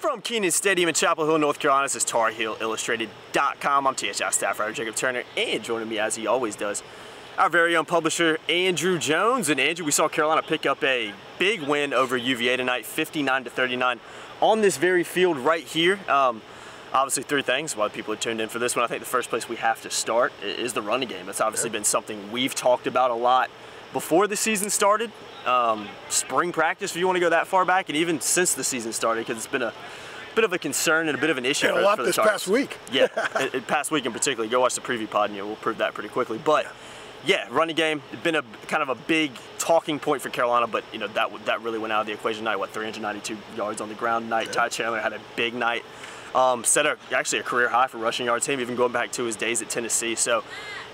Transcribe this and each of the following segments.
From Kenan Stadium in Chapel Hill, North Carolina, this is TarHeelIllustrated.com. I'm THI staff writer Jacob Turner, and joining me as he always does, our very own publisher, Andrew Jones. And Andrew, we saw Carolina pick up a big win over UVA tonight, 59-39, on this very field right here. Obviously, three things why people are tuned in for this one. I think the first place we have to start is the running game. It's obviously been something we've talked about a lot before the season started. Spring practice, if you want to go that far back, and even since the season started, because it's been a bit of a concern and a bit of an issue for the Tigers. This past week. Yeah, past week in particular. Go watch the preview pod and we'll prove that pretty quickly. But yeah, running game, it's been a kind of a big talking point for Carolina, but you know that really went out of the equation tonight. What, 392 yards on the ground tonight. Yeah. Ty Chandler had a big night. Set actually a career high for rushing yards, him even going back to his days at Tennessee. So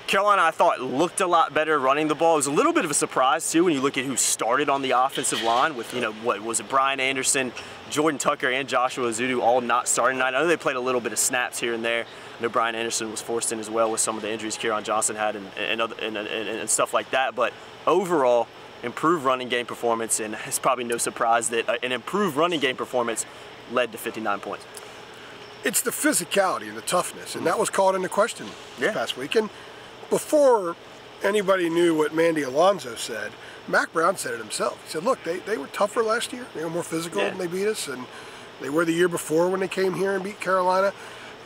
Carolina, I thought, looked a lot better running the ball. It was a little bit of a surprise, too, when you look at who started on the offensive line with, you know, what was it, Brian Anderson, Jordan Tucker, and Joshua Ezeudu all not starting tonight. I know they played a little bit of snaps here and there. I know Brian Anderson was forced in as well with some of the injuries Kieran Johnson had and stuff like that. But overall, improved running game performance, and it's probably no surprise that an improved running game performance led to 59 points. It's the physicality and the toughness, and that was called into question this past week. And before anybody knew what Mandy Alonso said, Mac Brown said it himself. He said, look, they were tougher last year. They were more physical when they beat us, and they were the year before when they came here and beat Carolina.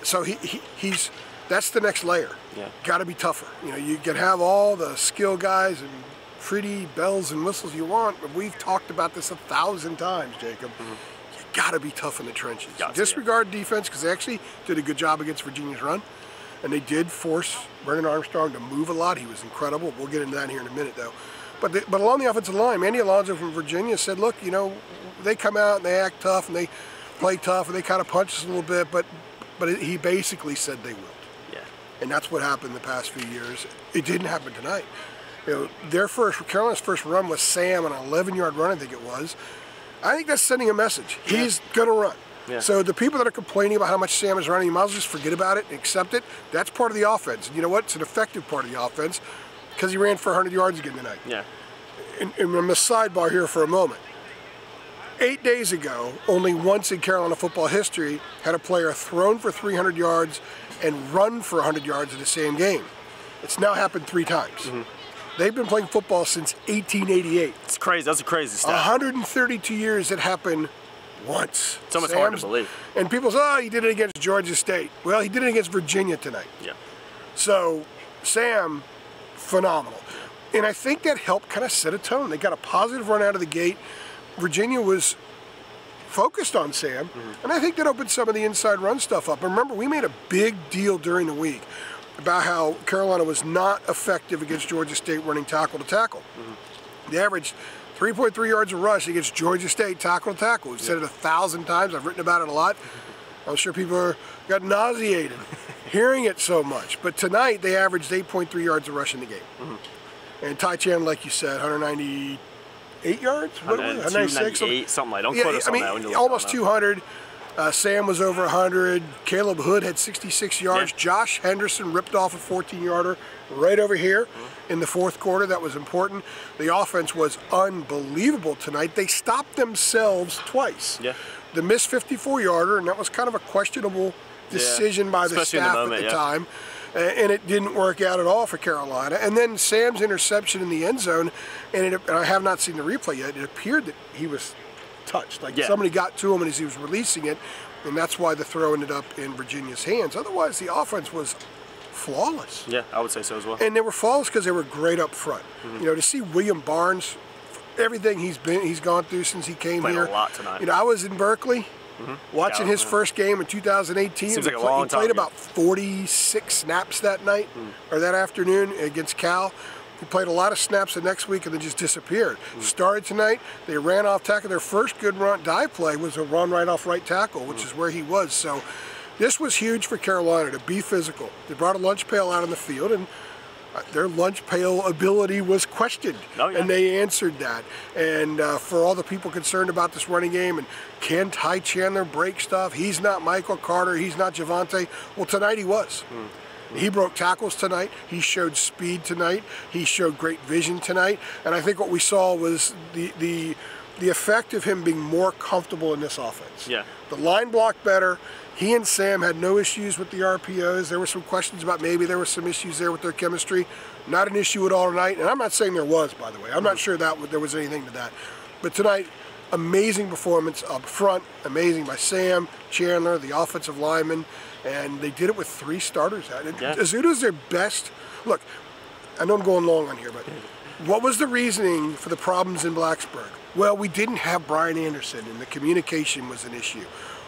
So he's that's the next layer. Yeah. Got to be tougher. You know, you can have all the skill guys and pretty bells and whistles you want, but we've talked about this 1,000 times, Jacob. Got to be tough in the trenches. Disregard defense, because they actually did a good job against Virginia's run, and they did force Brennan Armstrong to move a lot. He was incredible. We'll get into that here in a minute, though. But along the offensive line, Mandy Alonso from Virginia said, look, you know, they come out and they act tough and they play tough and they kind of punch us a little bit, but he basically said they will. Yeah. And that's what happened the past few years. It didn't happen tonight. You know, Carolina's first run was Sam on an 11-yard run, I think it was. I think that's sending a message. He's going to run. Yeah. So the people that are complaining about how much Sam is running, you might as well just forget about it and accept it. That's part of the offense. And you know what? It's an effective part of the offense because he ran for 100 yards again tonight. Yeah. And I'm going to sidebar here for a moment. 8 days ago, only once in Carolina football history had a player thrown for 300 yards and run for 100 yards in the same game. It's now happened 3 times. They've been playing football since 1888. It's crazy. That's a crazy stat. 132 years it happened once. It's almost hard to believe. And people say, oh, he did it against Georgia State. Well, he did it against Virginia tonight. Yeah. So, Sam, phenomenal. And I think that helped kind of set a tone. They got a positive run out of the gate. Virginia was focused on Sam, and I think that opened some of the inside run stuff up. And remember, we made a big deal during the week about how Carolina was not effective against Georgia State running tackle to tackle. They averaged 3.3 yards a rush against Georgia State tackle to tackle. We've said it 1,000 times. I've written about it a lot. I'm sure people got nauseated hearing it so much. But tonight, they averaged 8.3 yards a rush in the game. And Ty Chandler, like you said, 198 yards? 196? Something like that. Don't quote us on that. When you almost 200. Sam was over 100. Caleb Hood had 66 yards. Yeah. Josh Henderson ripped off a 14-yarder right over here in the fourth quarter. That was important. The offense was unbelievable tonight. They stopped themselves twice. Yeah. The missed 54-yarder, and that was kind of a questionable decision by the staff at the time. And it didn't work out at all for Carolina. And then Sam's interception in the end zone, and I have not seen the replay yet, it appeared that he was touched. Like somebody got to him as he was releasing it, and that's why the throw ended up in Virginia's hands. Otherwise, the offense was flawless. Yeah, I would say so as well. And they were flawless because they were great up front. You know, to see William Barnes, everything he's gone through since he came here. Played a lot tonight. You know, I was in Berkeley watching his first game in 2018. Seems like a long time. He played about 46 snaps that night or that afternoon against Cal. He played a lot of snaps the next week and then just disappeared. Started tonight, they ran off tackle. Their first good dive play was a run right off right tackle, which is where he was. So this was huge for Carolina to be physical. They brought a lunch pail out on the field, and their lunch pail ability was questioned, and they answered that. And for all the people concerned about this running game, and can Ty Chandler break stuff? He's not Michael Carter. He's not Javonte. Well, tonight he was. He broke tackles tonight. He showed speed tonight. He showed great vision tonight. And I think what we saw was the the effect of him being more comfortable in this offense. Yeah. The line blocked better. He and Sam had no issues with the RPOs. There were some questions about maybe there were some issues there with their chemistry. Not an issue at all tonight. And I'm not saying there was, by the way. I'm not sure that there was anything to that. But tonight, amazing performance up front. Amazing by Sam, Chandler, the offensive lineman. And they did it with 3 starters. Yeah. Azuda's their best. Look, I know I'm going long on here, but what was the reasoning for the problems in Blacksburg? Well, we didn't have Brian Anderson, and the communication was an issue.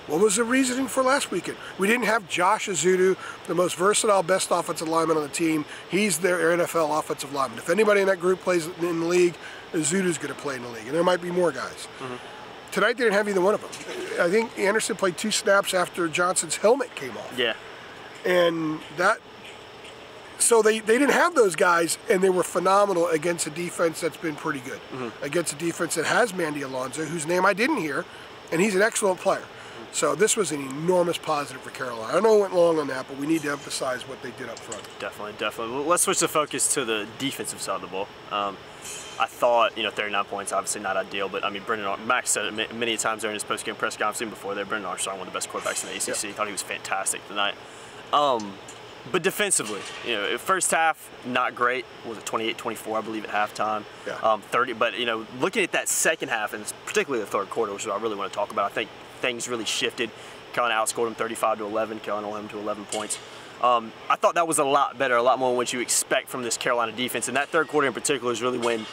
What was the reasoning for last weekend? We didn't have Josh Azudu, the most versatile, best offensive lineman on the team. He's their NFL offensive lineman. If anybody in that group plays in the league, Azudu's going to play in the league, and there might be more guys. Tonight, they didn't have either one of them. I think Anderson played 2 snaps after Johnson's helmet came off. Yeah. And that... So they didn't have those guys, and they were phenomenal against a defense that's been pretty good. Against a defense that has Mandy Alonso, whose name I didn't hear, and he's an excellent player. So this was an enormous positive for Carolina. I know I went long on that, but we need to emphasize what they did up front. Definitely, definitely. Well, let's switch the focus to the defensive side of the ball. I thought, 39 points, obviously not ideal, but I mean, Max said it many times during his post-game press conference even before there. Brendan Armstrong, one of the best quarterbacks in the ACC. Yeah. Thought he was fantastic tonight. But defensively, first half, not great. Was it 28-24, I believe, at halftime? Yeah. 30. But, looking at that second half, and particularly the third quarter, which is what I really want to talk about, I think things really shifted. Carolina outscored them 35-11. Carolina held them to 11 points. I thought that was a lot better, a lot more than what you expect from this Carolina defense. And that third quarter in particular is really when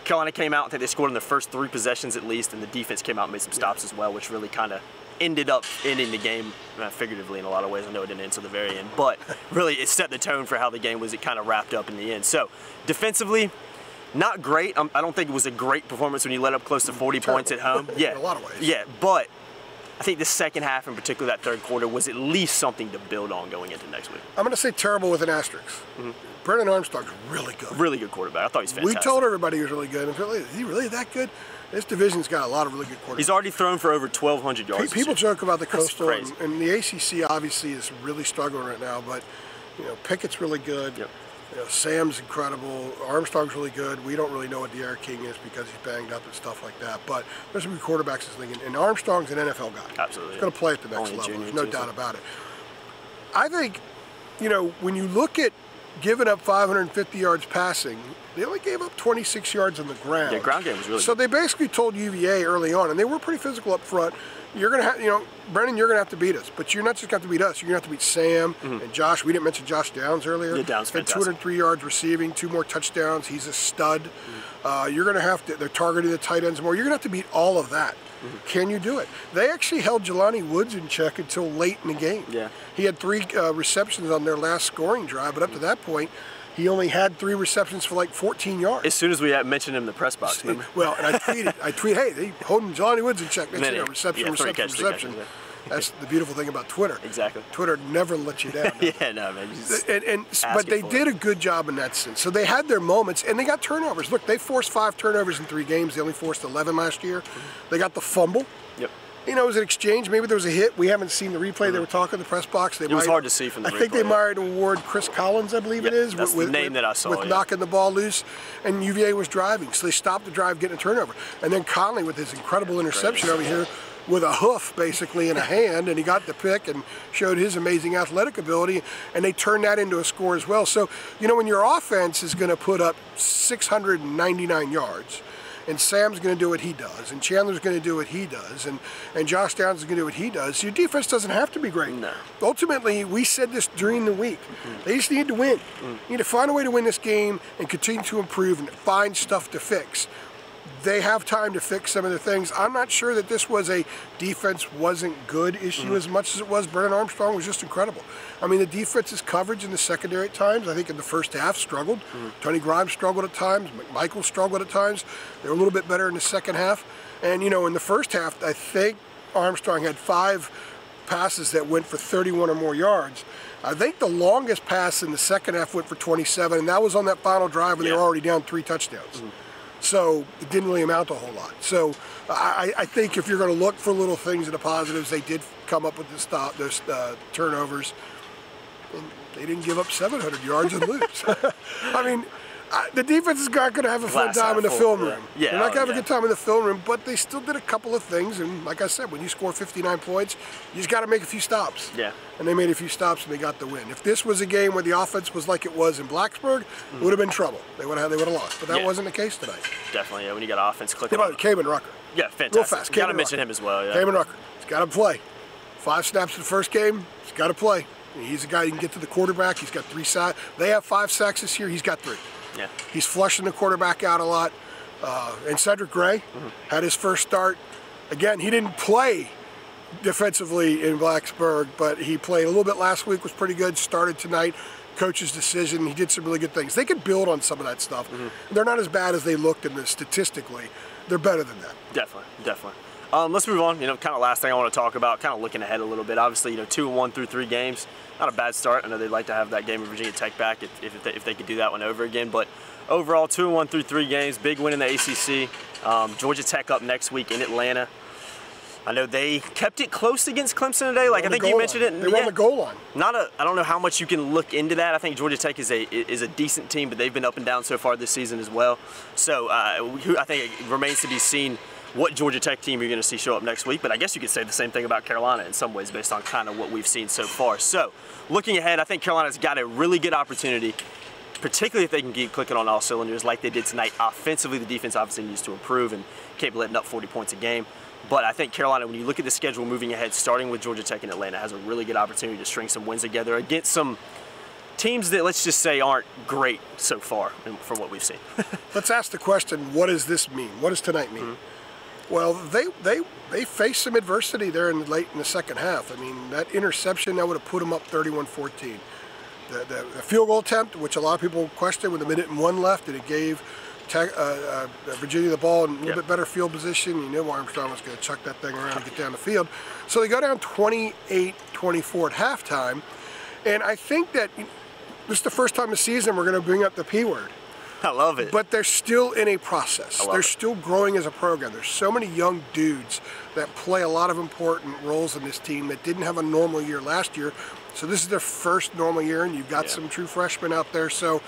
Carolina came out. I think they scored in their first 3 possessions at least, and the defense came out and made some stops as well, which really kind of ended up ending the game figuratively in a lot of ways. I know it didn't end until the very end, but really it set the tone for how the game was. It kind of wrapped up in the end. So defensively, not great. I don't think it was a great performance when you let up close to 40 points at home. Yeah, in a lot of ways. Yeah, but I think the second half, in particular that third quarter, was at least something to build on going into next week. I'm going to say terrible with an asterisk. Brendan Armstrong's really good. Really good quarterback. I thought he was fantastic. We told everybody he was really good. Is he really that good? This division's got a lot of really good quarterbacks. He's already thrown for over 1,200 yards. People joke about the Coastal, and the ACC obviously is really struggling right now, but Pickett's really good. Yep. Sam's incredible. Armstrong's really good. We don't really know what De'Aaron King is because he's banged up and stuff like that. But there's some good quarterbacks in this league, and Armstrong's an NFL guy. Absolutely. He's going to play at the next level. There's no doubt about it. I think, when you look at giving up 550 yards passing, they only gave up 26 yards on the ground. Yeah, ground game was really So good. they basically told UVA early on, and they were pretty physical up front, you're going to have, Brendan, you're going to have to beat us. But you're not just going to have to beat us. You're going to have to beat Sam and Josh. We didn't mention Josh Downs earlier. Yeah, Downs, had fantastic. 203 yards receiving, 2 more touchdowns. He's a stud. You're going to have to, they're targeting the tight ends more. You're going to have to beat all of that. Can you do it? They actually held Jelani Woods in check until late in the game. Yeah. He had 3 receptions on their last scoring drive, but up to that point, he only had 3 receptions for like 14 yards. As soon as we mentioned him in the press box. Well, and I tweeted, hey, they holding Jelani Woods in check. Next year, reception. That's the beautiful thing about Twitter. Exactly. Twitter never lets you down. Yeah, no, man. But they did a good job in that sense. So they had their moments, and they got turnovers. Look, they forced 5 turnovers in 3 games. They only forced 11 last year. They got the fumble. Yep. It was an exchange. Maybe there was a hit. We haven't seen the replay. They were talking in the press box. It was hard to see from the replay. I think they might award Chris Collins, I believe it is. That's the name that I saw. With knocking the ball loose, and UVA was driving. So they stopped the drive, getting a turnover. And then Conley with his incredible interception over here with a hoof, basically, in a hand, and he got the pick and showed his amazing athletic ability, and they turned that into a score as well. So, when your offense is going to put up 699 yards, and Sam's going to do what he does, and Chandler's going to do what he does, and Josh Downs is going to do what he does. Your defense doesn't have to be great. No. Ultimately, we said this during the week. They just need to win. You need to find a way to win this game and continue to improve and find stuff to fix. They have time to fix some of the things. I'm not sure that this was a defense wasn't good issue as much as it was. Brendan Armstrong was just incredible. I mean, the defense's coverage in the secondary at times, I think in the first half, struggled. Tony Grimes struggled at times. McMichael struggled at times. They were a little bit better in the second half. And, in the first half, I think Armstrong had 5 passes that went for 31 or more yards. I think the longest pass in the second half went for 27, and that was on that final drive when they were already down 3 touchdowns. So it didn't really amount to a whole lot. So I think if you're going to look for little things in the positives, they did come up with those turnovers. And they didn't give up 700 yards and lose. I mean, The defense is not going to have a fun time in the film room. Yeah, they're not going to have a good time in the film room, but they still did a couple of things. And like I said, when you score 59 points, you just got to make a few stops. Yeah. And they made a few stops and they got the win. If this was a game where the offense was like it was in Blacksburg, it would have been trouble. They would have lost. But that wasn't the case tonight. Definitely, yeah. When you got offense clicking. How about Kamen Rucker? Yeah, fantastic. Real fast. Got to mention him as well. Yeah. Kamen Rucker. He's got to play. 5 snaps in the first game. He's got to play. He's a guy who can get to the quarterback. He's got 3 sacks. They have 5 sacks this year. He's got 3. Yeah. He's flushing the quarterback out a lot. And Cedric Gray had his first start. Again, he didn't play defensively in Blacksburg, but he played a little bit last week, was pretty good, started tonight. Coach's decision, he did some really good things. They could build on some of that stuff. They're not as bad as they looked in this statistically. They're better than that. Definitely. Let's move on. Kind of last thing I want to talk about, kind of looking ahead a little bit. Obviously, 2-1 through 3 games. Not a bad start. I know they'd like to have that game with Virginia Tech back if they could do that one over again. But overall, 2-1 through 3 games. Big win in the ACC. Georgia Tech up next week in Atlanta. I know they kept it close against Clemson today. Like I think you mentioned it. They were on the goal line. I don't know how much you can look into that. I think Georgia Tech is a decent team, but they've been up and down so far this season as well. So I think it remains to be seen what Georgia Tech team you're going to see show up next week. But I guess you could say the same thing about Carolina in some ways based on kind of what we've seen so far. So looking ahead, I think Carolina's got a really good opportunity, particularly if they can keep clicking on all cylinders like they did tonight. Offensively, the defense obviously needs to improve and can't be letting up 40 points a game. But I think Carolina, when you look at the schedule moving ahead, starting with Georgia Tech and Atlanta, has a really good opportunity to string some wins together against some teams that, let's just say, aren't great so far from what we've seen. Let's ask the question, what does this mean? What does tonight mean? Well, they faced some adversity there late in the second half. I mean, that interception, that would have put them up 31-14. The field goal attempt, which a lot of people questioned with 1:01 left, and it gave Virginia the ball in a little bit better field position. You knew Armstrong was going to chuck that thing around and get down the field. So they go down 28-24 at halftime. And I think that this is the first time this season we're going to bring up the P word. I love it. But they're still in a process. They're still growing as a program. There's so many young dudes that play a lot of important roles in this team that didn't have a normal year last year. So this is their first normal year, and you've got some true freshmen out there. So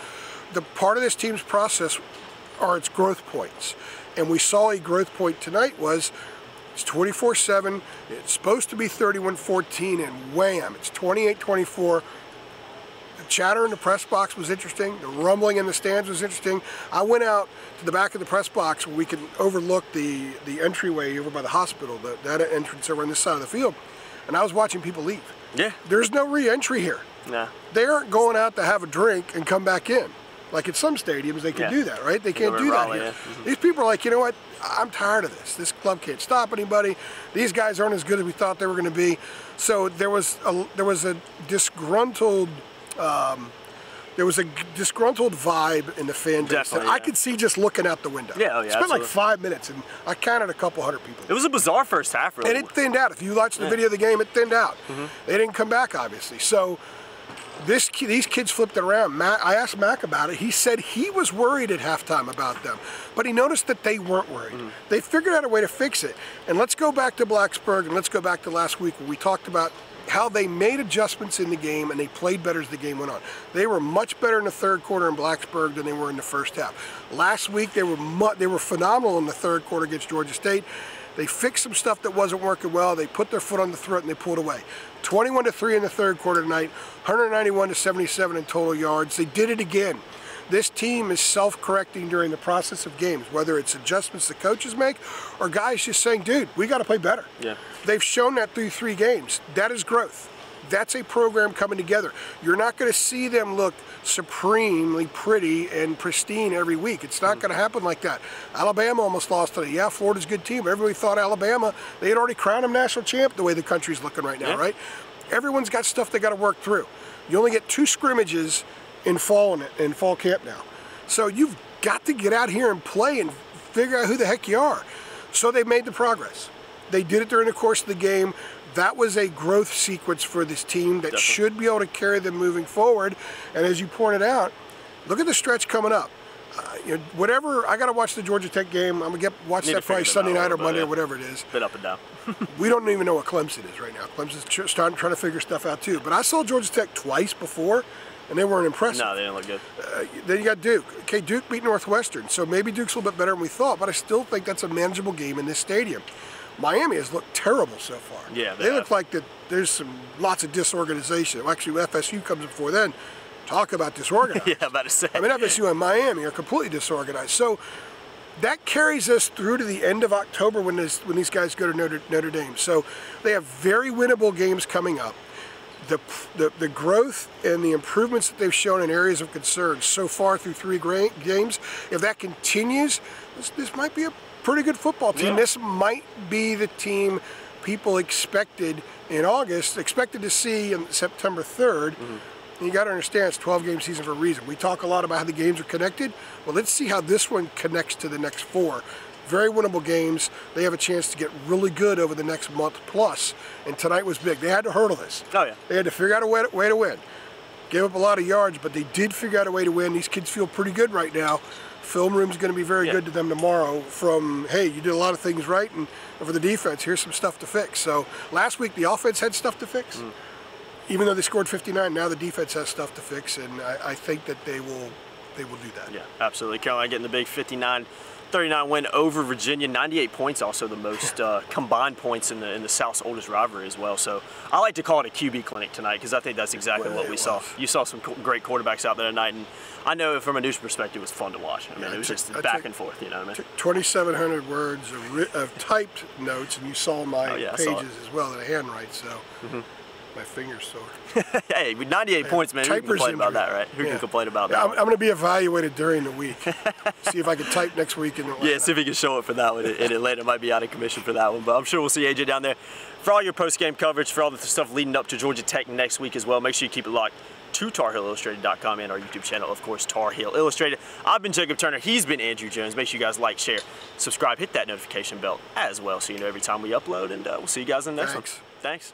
the part of this team's process are its growth points. And we saw a growth point tonight was it's 24-7. It's supposed to be 31-14, and wham, it's 28-24. The chatter in the press box was interesting. The rumbling in the stands was interesting. I went out to the back of the press box where we could overlook the entryway over by the hospital, that entrance over on this side of the field, and I was watching people leave. Yeah. There's no re-entry here. Nah. They aren't going out to have a drink and come back in. Like at some stadiums, they can do that, right? They can't do that here. These people are like, you know what? I'm tired of this. This club can't stop anybody. These guys aren't as good as we thought they were going to be. So there was a disgruntled vibe in the fan base that I could see just looking out the window. Yeah, Spent like 5 minutes, and I counted a couple hundred people. It was a bizarre first half, really. And it thinned out. If you watch the video of the game, it thinned out. They didn't come back, obviously. So these kids flipped it around. I asked Mac about it. He said he was worried at halftime about them, but he noticed that they weren't worried. They figured out a way to fix it. And let's go back to Blacksburg, and let's go back to last week when we talked about how they made adjustments in the game and they played better as the game went on. They were much better in the third quarter in Blacksburg than they were in the first half. Last week they were phenomenal in the third quarter against Georgia State. They fixed some stuff that wasn't working well. They put their foot on the throat and they pulled away. 21-3 in the third quarter tonight, 191-77 in total yards. They did it again. This team is self-correcting during the process of games, whether it's adjustments the coaches make or guys just saying, dude, we got to play better. Yeah. They've shown that through 3 games. That is growth. That's a program coming together. You're not going to see them look supremely pretty and pristine every week. It's not going to happen like that. Alabama almost lost today. Yeah, Florida's a good team. Everybody thought Alabama, they had already crowned them national champ the way the country's looking right now, right? Everyone's got stuff they got to work through. You only get 2 scrimmages in fall camp now. So you've got to get out here and play and figure out who the heck you are. So they made the progress. They did it during the course of the game. That was a growth sequence for this team that should be able to carry them moving forward. And as you pointed out, look at the stretch coming up. Whatever, I got to watch the Georgia Tech game. I'm going to watch that probably Sunday night or Monday or whatever it is. Bit up and down. We don't even know what Clemson is right now. Clemson's trying to figure stuff out too. But I saw Georgia Tech twice before, and they weren't impressive. No, they didn't look good. Then you got Duke. Okay, Duke beat Northwestern, so maybe Duke's a little bit better than we thought, but I still think that's a manageable game in this stadium. Miami has looked terrible so far. Yeah, they look like that. There's lots of disorganization. Actually, FSU comes before then. Talk about disorganized. Yeah, I'm about to say. I mean, FSU and Miami are completely disorganized. So that carries us through to the end of October when these guys go to Notre Dame. So they have very winnable games coming up. The growth and the improvements that they've shown in areas of concern so far through 3 games, if that continues, this might be a pretty good football team. Yeah. This might be the team people expected in August, expected to see on September 3rd. Mm-hmm. And you got to understand, it's a 12-game season for a reason. We talk a lot about how the games are connected. Well, let's see how this one connects to the next 4. Very winnable games. They have a chance to get really good over the next month plus. And tonight was big. They had to hurdle this. Oh, yeah. They had to figure out a way to win. Gave up a lot of yards, but they did figure out a way to win. These kids feel pretty good right now. Film room's going to be very good to them tomorrow from, hey, you did a lot of things right, and for the defense, here's some stuff to fix. So last week, the offense had stuff to fix. Mm. Even though they scored 59, now the defense has stuff to fix, and I think that they will do that. Yeah, absolutely. Carolina getting the big 59-39 win over Virginia. 98 points, also the most combined points in the South's oldest rivalry as well. So I like to call it a QB clinic tonight because I think that's exactly what we saw. You saw some great quarterbacks out there tonight, and I know from a news perspective it was fun to watch. I mean, it was just back and forth, you know what I mean? 2,700 words of typed notes, and you saw my pages as well that I handwrite, so. Mm-hmm. My finger's sore. Hey, with 98 points, man, who can complain about that, right? Who can complain about that? I'm going to be evaluated during the week. See if I can type next week in Atlanta. Yeah, see if he can show up for that one in Atlanta. Might be out of commission for that one, but I'm sure we'll see AJ down there for all your post-game coverage, for all the stuff leading up to Georgia Tech next week as well. Make sure you keep it locked to TarHeelIllustrated.com and our YouTube channel, of course, Tar Heel Illustrated. I've been Jacob Turner. He's been Andrew Jones. Make sure you guys like, share, subscribe, hit that notification bell as well so you know every time we upload, and we'll see you guys in the next one. Thanks.